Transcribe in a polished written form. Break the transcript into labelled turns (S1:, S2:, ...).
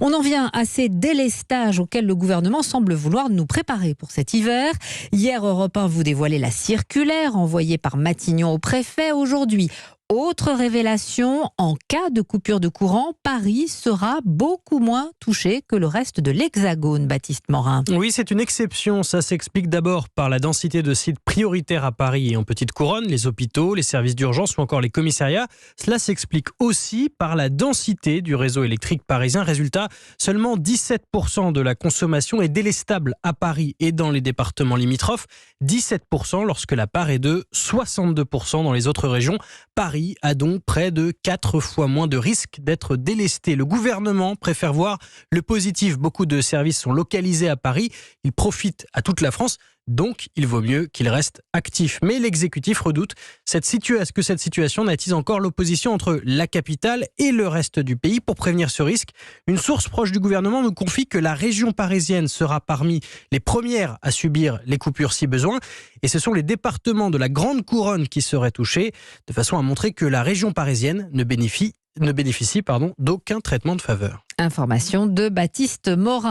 S1: On en vient à ces délestages auxquels le gouvernement semble vouloir nous préparer pour cet hiver. Hier, Europe 1 vous dévoilait la circulaire envoyée par Matignon au préfet. Aujourd'hui, autre révélation, en cas de coupure de courant, Paris sera beaucoup moins touché que le reste de l'Hexagone, Baptiste Morin.
S2: Oui, c'est une exception. Ça s'explique d'abord par la densité de sites prioritaires à Paris et en petite couronne, les hôpitaux, les services d'urgence ou encore les commissariats. Cela s'explique aussi par la densité du réseau électrique parisien. Résultat, seulement 17% de la consommation est délestable à Paris et dans les départements limitrophes. 17% lorsque la part est de 62% dans les autres régions. Paris a donc près de 4 fois moins de risques d'être délesté. Le gouvernement préfère voir le positif. Beaucoup de services sont localisés à Paris. Ils profitent à toute la France. Donc, il vaut mieux qu'il reste actif. Mais l'exécutif redoute que cette situation n'attise encore l'opposition entre la capitale et le reste du pays. Pour prévenir ce risque, une source proche du gouvernement nous confie que la région parisienne sera parmi les premières à subir les coupures si besoin. Et ce sont les départements de la Grande Couronne qui seraient touchés, de façon à montrer que la région parisienne ne bénéficie d'aucun traitement de faveur.
S1: Information de Baptiste Morin.